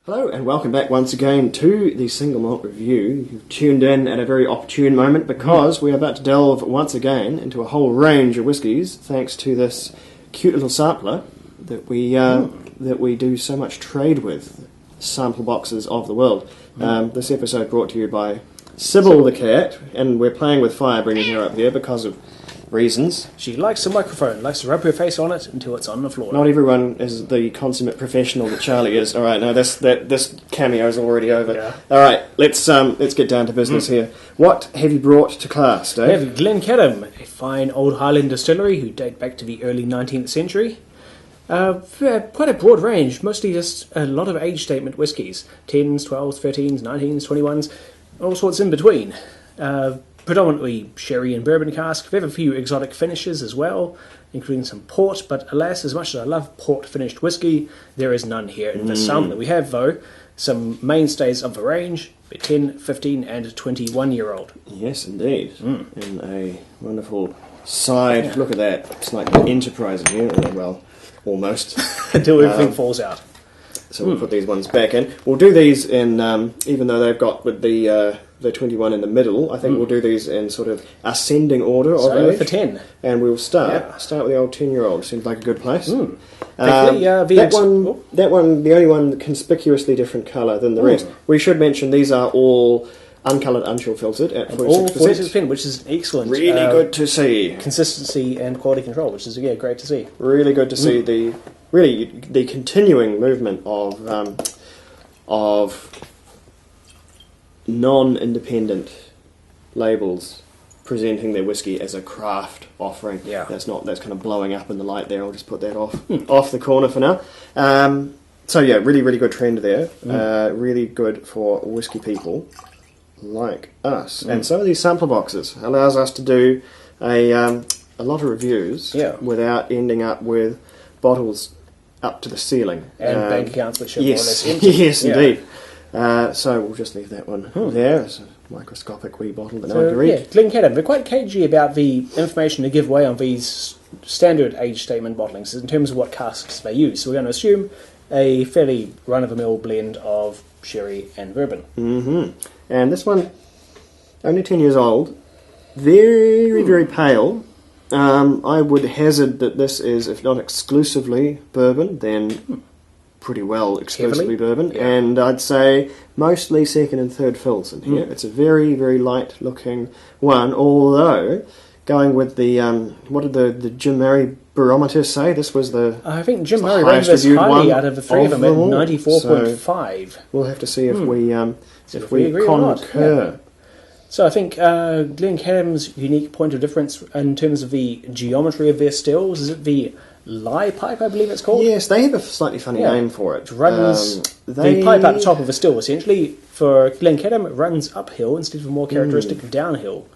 Hello and welcome back once again to the Single Malt Review. You've tuned in at a very opportune moment because we are about to delve once again into a whole range of whiskies thanks to this cute little sampler that we do so much trade with, sample boxes of the world. This episode brought to you by Sybil the cat, and we're playing with fire bringing her up here because of reasons. She likes the microphone, likes to rub her face on it until it's on the floor. Not everyone is the consummate professional that Charlie is. All right, no, this cameo is already over. Yeah. All right, let's get down to business here. What have you brought to class, Dave? We have Glencadam, a fine old Highland distillery who date back to the early 19th century. Quite a broad range, mostly just a lot of age statement whiskies. 10s, 12s, 13s, 19s, 21s, all sorts in between. Predominantly sherry and bourbon cask. We have a few exotic finishes as well, including some port, but alas, as much as I love port-finished whiskey, there is none here in the sampler. We have, though, some mainstays of the range, the 10, 15 and 21-year-old. Yes, indeed. In a wonderful side, look at that, it's like the Enterprise in here, well, almost. Until everything falls out. So we'll put these ones back in. We'll do these in, even though they've got with the 21 in the middle, I think we'll do these in sort of ascending order of age. For 10. And we'll start with the old 10-year-old. Seems like a good place. That one, the only one conspicuously different colour than the rest. We should mention these are all uncoloured, unchill filtered at 46%. All 46%, which is excellent. Really good to see. Consistency and quality control, which is, great to see. Really good to see the continuing movement of non-independent labels presenting their whiskey as a craft offering. Yeah. That's kind of blowing up in the light there. I'll just put that off the corner for now. So yeah, really, really good trend there. Really good for whiskey people like us. And some of these sample boxes allows us to do a lot of reviews without ending up with bottles up to the ceiling. And bank accounts which are more or less yes, empty. yes, indeed. So we'll just leave that one there. It's a microscopic wee bottle that no one can read. Yeah, Glencadam, they're quite cagey about the information to give away on these standard age statement bottlings in terms of what casks they use. So we're going to assume a fairly run-of-the-mill blend of sherry and bourbon. And this one, only 10 years old, very, very pale. I would hazard that this is, if not exclusively bourbon, then pretty well exclusively bourbon. Yeah. And I'd say mostly second and third fills in here. It's a very, very light-looking one, although going with the, what did the Jim Murray barometer say? This was the I think Jim Murray rated this highly out of the three of them at 94.5. So we'll have to see if we agree concur. So I think Glencadam's unique point of difference in terms of the geometry of their stills, is it the lie pipe, I believe it's called? Yes, they have a slightly funny name for it. It runs the pipe at the top of a still, essentially. For Glencadam, it runs uphill instead of a more characteristic downhill.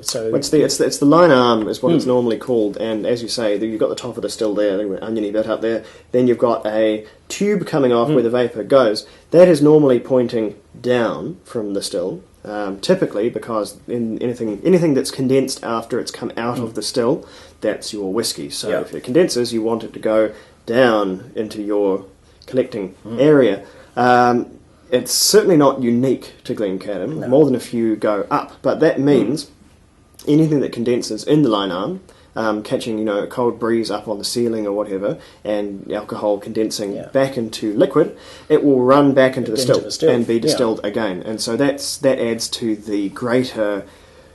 So it's the line arm is what it's normally called, and as you say, you've got the top of the still there, the oniony bit up there, then you've got a tube coming off where the vapour goes. That is normally pointing down from the still, typically because in anything that's condensed after it's come out of the still, that's your whiskey. So if it condenses, you want it to go down into your collecting area. It's certainly not unique to Glencadam. No. More than a few go up, but that means anything that condenses in the line arm, catching a cold breeze up on the ceiling or whatever, and alcohol condensing back into liquid, it will run back into the still and be distilled again. And so that adds to the greater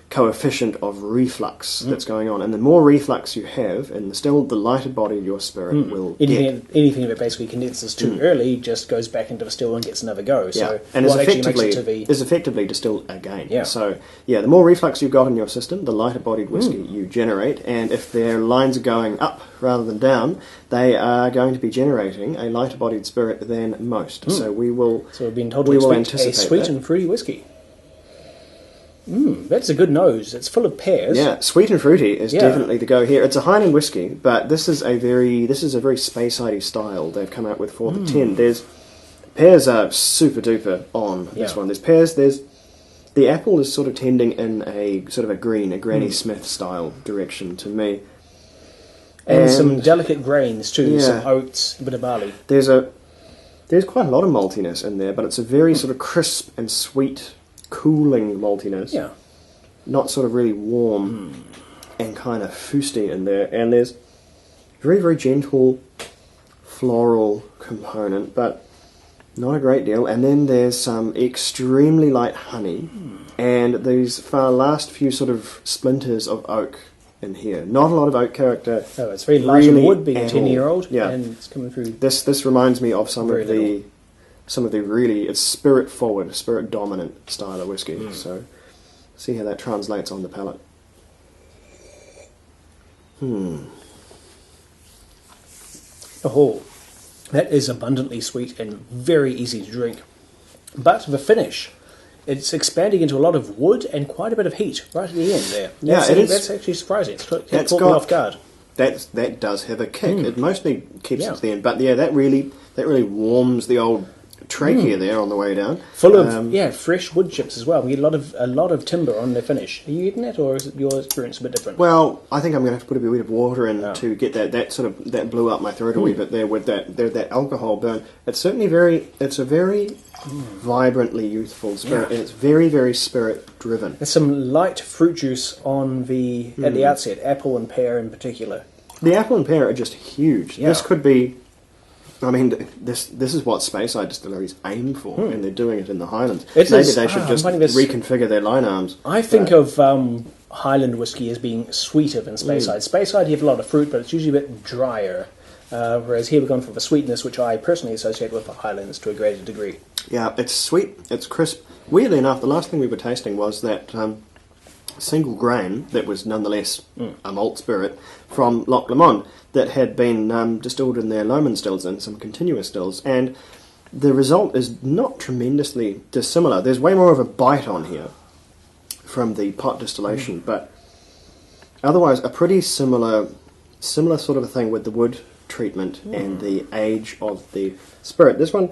coefficient of reflux that's going on. And the more reflux you have in the still, the lighter body your spirit will get. Anything that basically condenses too early just goes back into the still and gets another go. So and is effectively distilled again. So the more reflux you've got in your system, the lighter bodied whiskey you generate, and if their lines are going up rather than down, they are going to be generating a lighter bodied spirit than most. So we will we've been told to expect a sweet and fruity whiskey. That's a good nose. It's full of pears. Yeah, sweet and fruity is definitely the go here. It's a Highland whiskey, but this is a very space-sidey style they've come out with for the 10. Pears are super duper on this one. There's pears. The apple is sort of tending in a sort of a Granny Smith style direction to me, and some delicate grains too. Some oats, a bit of barley. There's There's quite a lot of maltiness in there, but it's a very sort of crisp and sweet, cooling maltiness. Yeah. Not sort of really warm and kind of fusty in there. And there's very, very gentle floral component, but not a great deal. And then there's some extremely light honey and these last few sort of splinters of oak in here. Not a lot of oak character. Oh, it's very light really in wood, being a at all. 10-year-old, Yeah. and it's coming through. This reminds me of some Very of the really, it's spirit forward, spirit dominant style of whiskey. So see how that translates on the palate. Oh, that is abundantly sweet and very easy to drink. But the finish, it's expanding into a lot of wood and quite a bit of heat right at the end there. It is. That's actually surprising. It's caught That's me got- off guard. That does have a kick. It mostly keeps it to the end, but yeah, that really warms the old trachea there on the way down. Full of fresh wood chips as well. We get a lot of timber on the finish. Are you eating that, or is it your experience a bit different? Well, I think I'm going to have to put a bit of water in to get that blew up my throat a wee bit there with that alcohol burn. It's certainly it's a very vibrantly youthful spirit, and it's very, very spirit driven. There's some light fruit juice on at the outset, apple and pear in particular. The apple and pear are just huge. Yeah. This could be. I mean, this is what Speyside distilleries aim for, and they're doing it in the Highlands. Maybe they should just reconfigure their line arms. I think of Highland whiskey as being sweeter than Speyside. Speyside, you have a lot of fruit, but it's usually a bit drier. Whereas here we're going for the sweetness, which I personally associate with the Highlands to a greater degree. Yeah, it's sweet, it's crisp. Weirdly enough, the last thing we were tasting was that single grain that was nonetheless a malt spirit from Loch Lomond that had been distilled in their Lomond stills and some continuous stills, and the result is not tremendously dissimilar. There's way more of a bite on here from the pot distillation, but otherwise a pretty similar sort of a thing with the wood treatment and the age of the spirit. This one,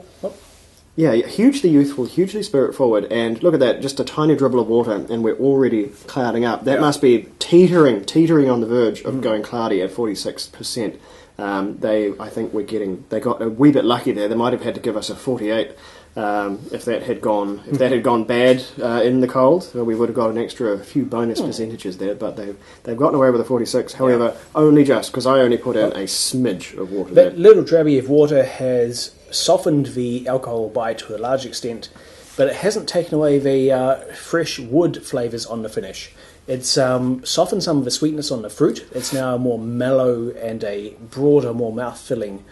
hugely youthful, hugely spirit forward, and look at that, just a tiny dribble of water and we're already clouding up. That must be teetering on the verge of going cloudy at 46%. I think they got a wee bit lucky there. They might have had to give us a 48 if that had gone bad in the cold. We would have got an extra few bonus percentages there, but they've gotten away with a 46. However, only just because I only put in a smidge of water there. That little drabby of water has softened the alcohol bite to a large extent, but it hasn't taken away the fresh wood flavours on the finish. It's softened some of the sweetness on the fruit. It's now more mellow and a broader, more mouth-filling,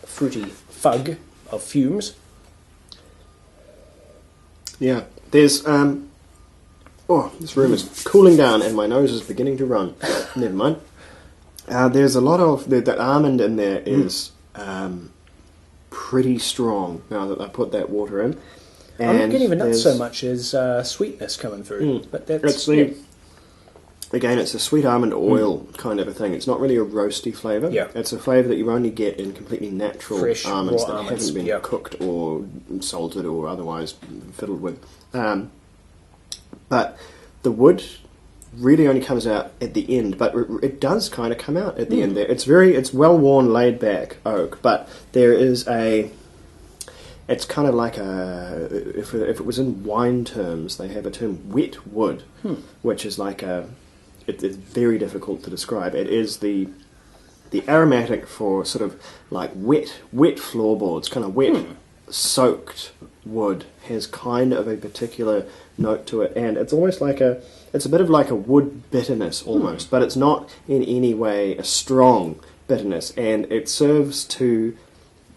fruity fug of fumes. Yeah, there's this room is cooling down and my nose is beginning to run. Never mind. There's a lot of that almond in there is pretty strong now that I put that water in. And I'm not getting even nuts so much as sweetness coming through, but that's again, it's a sweet almond oil kind of a thing. It's not really a roasty flavour. Yeah. It's a flavour that you only get in completely natural fresh almonds raw that almonds, haven't been cooked or salted or otherwise fiddled with. But the wood really only comes out at the end, but it does kind of come out at the end there. It's well-worn, laid-back oak, but there is it's kind of like if it was in wine terms, they have a term wet wood, which is like it's very difficult to describe. It is the aromatic for sort of like wet floorboards, kind of wet soaked wood has kind of a particular note to it, and it's almost like it's a bit of like a wood bitterness almost, but it's not in any way a strong bitterness, and it serves to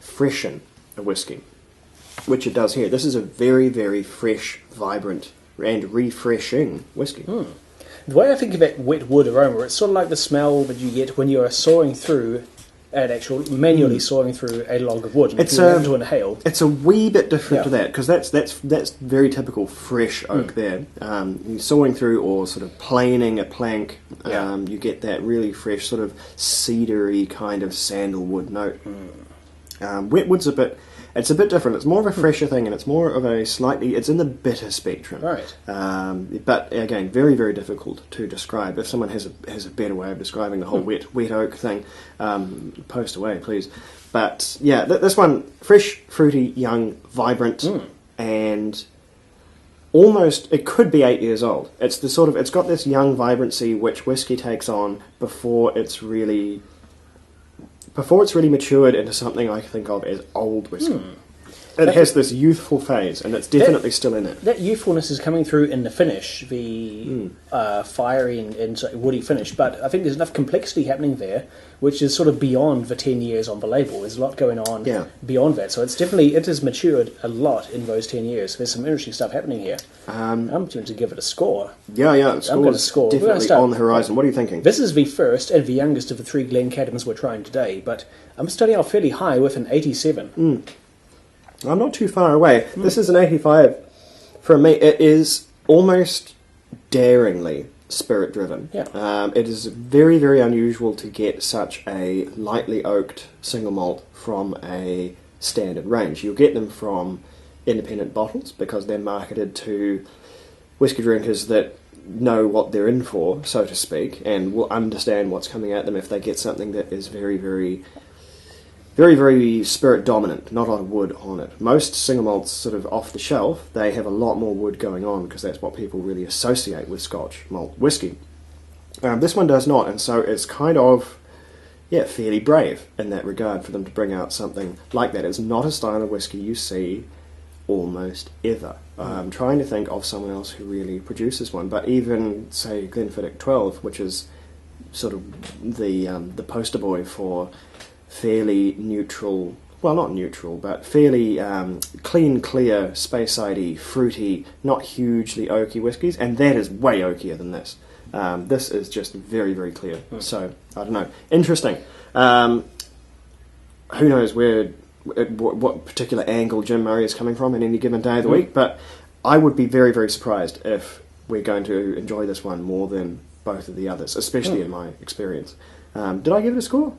freshen a whiskey, which it does here. This is a very, very fresh, vibrant, and refreshing whiskey. The way I think of that wet wood aroma, it's sort of like the smell that you get when you're sawing through manually sawing through a log of wood. And It's you're able to inhale. It's a wee bit different to that, because that's very typical fresh oak there. You're sawing through or sort of planing a plank, you get that really fresh sort of cedary kind of sandalwood note. Wetwood's it's a bit different. It's more of a fresher thing, and it's more of a it's in the bitter spectrum. Right. But again, very, very difficult to describe. If someone has a better way of describing the whole wet oak thing, post away, please. But yeah, this one, fresh, fruity, young, vibrant, and almost, it could be 8 years old. It's it's got this young vibrancy which whiskey takes on before it's really matured into something I think of as old whiskey. It has this youthful phase, and it's definitely still in it. That youthfulness is coming through in the finish, the fiery and woody finish, but I think there's enough complexity happening there, which is sort of beyond the 10 years on the label. There's a lot going on beyond that, so it has matured a lot in those 10 years. There's some interesting stuff happening here. I'm going to give it a score. Yeah, I'm going to score. Definitely on the horizon. What are you thinking? This is the first and the youngest of the 3 Glencadams we're trying today, but I'm starting out fairly high with an 87. I'm not too far away. This is an 85. For me, it is almost daringly spirit-driven. Yeah. It is very, very unusual to get such a lightly oaked single malt from a standard range. You'll get them from independent bottles because they're marketed to whiskey drinkers that know what they're in for, so to speak, and will understand what's coming at them if they get something that is very, very... very, very spirit dominant, not a lot of wood on it. Most single malts sort of off the shelf, they have a lot more wood going on because that's what people really associate with Scotch malt whiskey. This one does not, and so it's kind of, fairly brave in that regard for them to bring out something like that. It's not a style of whiskey you see almost ever. I'm trying to think of someone else who really produces one, but even, say, Glenfiddich 12, which is sort of the poster boy for fairly neutral, well, not neutral, but fairly clean, clear, Speyside-y, fruity, not hugely oaky whiskies, and that is way oakier than this. This is just very, very clear. So, I don't know. Interesting. Who knows what particular angle Jim Murray is coming from in any given day of the week, but I would be very, very surprised if we're going to enjoy this one more than both of the others, especially in my experience. Did I give it a score?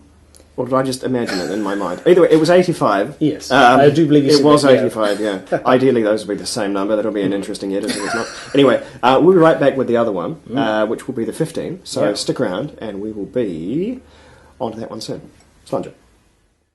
Or did I just imagine it in my mind? Either way, it was 85. Yes, I do believe it was 85, yeah. Ideally, those would be the same number. That'll be an interesting edit if it's not. Anyway, we'll be right back with the other one, which will be the 15. So stick around, and we will be onto that one soon. Slunge it.